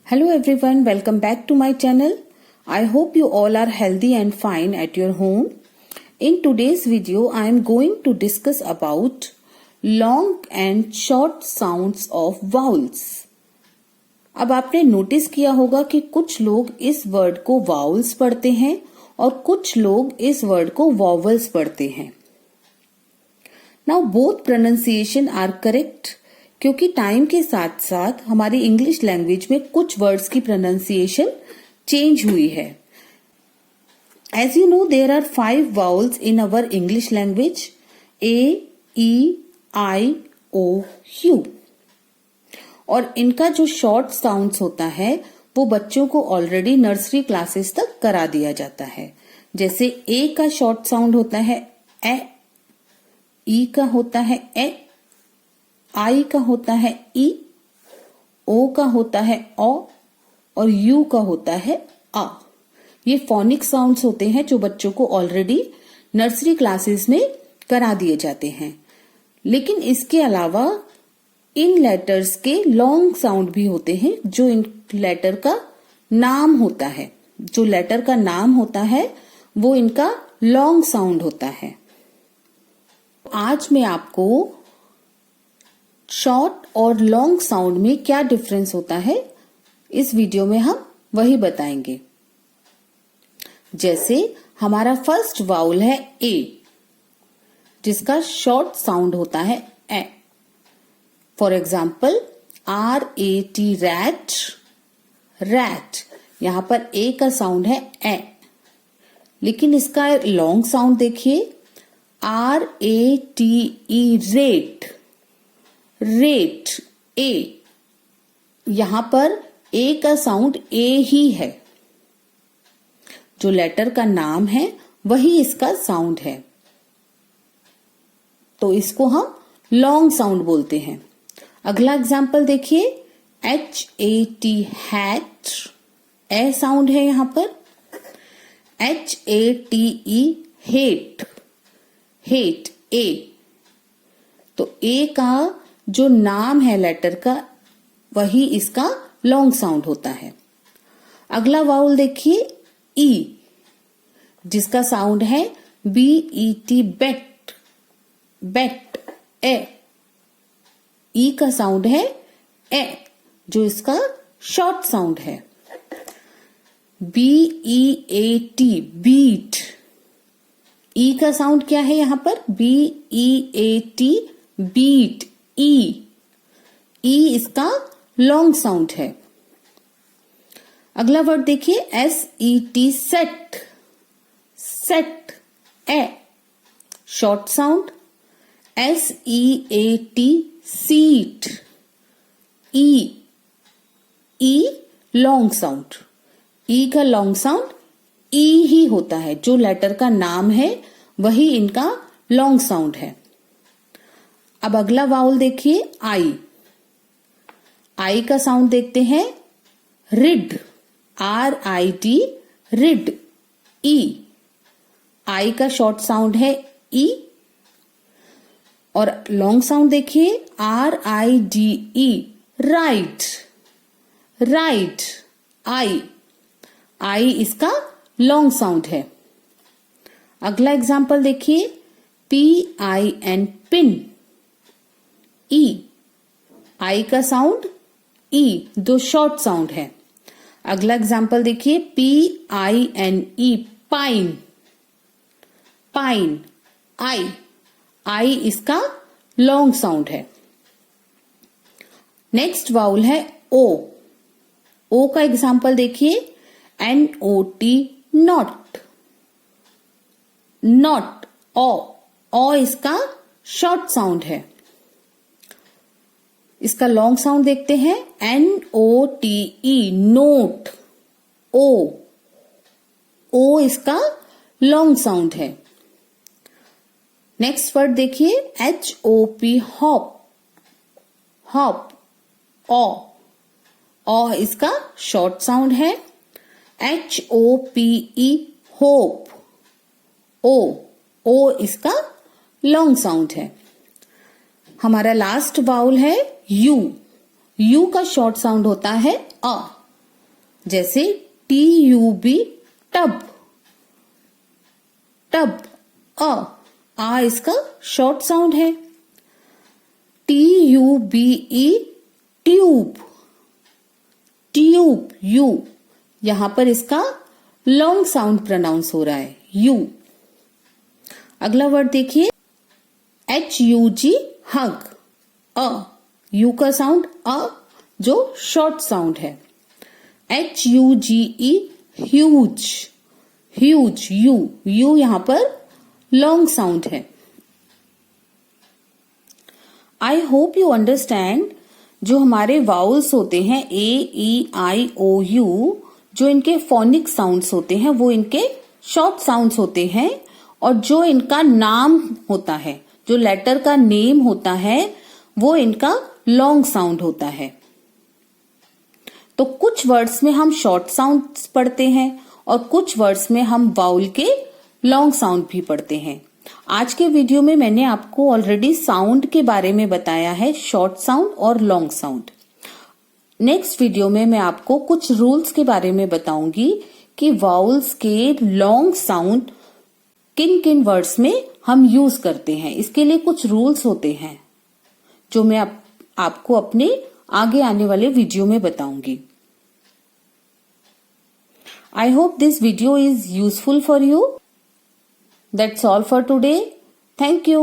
Hello everyone, welcome back to my channel. I hope you all are healthy and fine at your home. In today's video, I am going to discuss about long and short sounds of vowels. अब आपने notice किया होगा कि कुछ लोग इस word को vowels पढ़ते हैं और कुछ लोग इस वर्ड को वॉवल्स पढ़ते हैं. Now both pronunciation are correct. क्योंकि टाइम के साथ साथ हमारी इंग्लिश लैंग्वेज में कुछ वर्ड्स की प्रोनाउंसिएशन चेंज हुई है. As you know there are 5 vowels in our English language: A, E, I, O, U. और इनका जो शॉर्ट साउंड्स होता है वो बच्चों को ऑलरेडी नर्सरी क्लासेस तक करा दिया जाता है. जैसे ए का शॉर्ट साउंड होता है ए, ई का होता है ए, आई का होता है ई, ओ का होता है ओ और यू का होता है आ. ये फोनिक साउंड्स होते हैं जो बच्चों को ऑलरेडी नर्सरी क्लासेस में करा दिए जाते हैं. लेकिन इसके अलावा इन लेटर्स के लॉन्ग साउंड भी होते हैं जो इन लेटर का नाम होता है. जो लेटर का नाम होता है वो इनका लॉन्ग साउंड होता है. आज मैं आपको शॉर्ट और लॉन्ग साउंड में क्या डिफरेंस होता है इस वीडियो में हम वही बताएंगे. जैसे हमारा फर्स्ट वाउल है ए, जिसका शॉर्ट साउंड होता है A. For example RAT rat, rat. यहां पर ए का साउंड है ए, लेकिन इसका लॉन्ग साउंड देखिए RATE रेट, रेट. ए, यहां पर ए का साउंड ए ही है. जो लेटर का नाम है वही इसका साउंड है, तो इसको हम लॉन्ग साउंड बोलते हैं. अगला एग्जाम्पल देखिए HAT हैट, ए साउंड है यहां पर. HATE हेट, हेट ए. तो ए का जो नाम है लेटर का वही इसका लॉन्ग साउंड होता है. अगला वाउल देखिए ई, जिसका साउंड है BET बेट, बेट ए. ई का साउंड है ए, जो इसका शॉर्ट साउंड है. BEAT बीट, ई का साउंड क्या है यहां पर BEAT बीट. ई, ई इसका लॉन्ग साउंड है. अगला वर्ड देखिए SET set, set A. Short sound SEAT seat, E, E long sound. E का लॉन्ग साउंड ई ही होता है. जो लेटर का नाम है वही इनका लॉन्ग साउंड है. अब अगला वाउल देखिए आई. आई का साउंड देखते हैं रिड, RID रिड. ई, आई का शॉर्ट साउंड है ई और लॉन्ग साउंड देखिए RIDE राइट, राइट. आई, आई इसका लॉन्ग साउंड है. अगला एग्जाम्पल देखिए PIN पिन, ई. आई का साउंड ई, जो शॉर्ट साउंड है. अगला एग्जाम्पल देखिए PINE पाइन, पाइन. आई, आई इसका लॉन्ग साउंड है. नेक्स्ट वाउल है ओ. ओ का एग्जाम्पल देखिए NOT नॉट, नॉट. ओ इसका शॉर्ट साउंड है. इसका लॉन्ग साउंड देखते हैं NOTE नोट. ओ, ओ इसका लॉन्ग साउंड है. नेक्स्ट वर्ड देखिए HOP हॉप, हॉप. ओ इसका शॉर्ट साउंड है. HOPE होप, ओ इसका लॉन्ग साउंड है. हमारा लास्ट वाउल है यू. यू का शॉर्ट साउंड होता है अ. जैसे TUB टब, टब। आ इसका शॉर्ट साउंड है। TUBE ट्यूब, ट्यूब, यू, यहां पर इसका लॉन्ग साउंड प्रोनाउंस हो रहा है, यू। अगला वर्ड देखिए, HUG हग, यू का साउंड जो शॉर्ट साउंड है। HUGE ह्यूज, ह्यूज, यू यहां पर लॉन्ग साउंड है। आई होप यू अंडरस्टैंड, जो हमारे वाउल्स होते हैं AEIOU, जो इनके फोनिक साउंड्स होते हैं वो इनके शॉर्ट साउंड्स होते हैं, और जो इनका नाम होता है, जो लेटर का नेम होता है, वो इनका लॉन्ग साउंड होता है। तो कुछ वर्ड्स में हम शॉर्ट साउंड्स पढ़ते हैं और कुछ वर्ड्स में हम वाउल के लॉन्ग साउंड भी पढ़ते हैं। आज के वीडियो में मैंने आपको ऑलरेडी साउंड के बारे में बताया है, शॉर्ट साउंड और लॉन्ग साउंड। नेक्स्ट वीडियो में मैं आपको कुछ रूल्स के बारे में बताऊंगी कि वाउल्स के लॉन्ग साउंड किन किन वर्ड्स में हम यूज करते हैं। इसके लिए कुछ रूल्स होते हैं जो मैं आपको अपने आगे आने वाले वीडियो में बताऊंगी। I hope this video is useful for you. That's all for today. Thank you.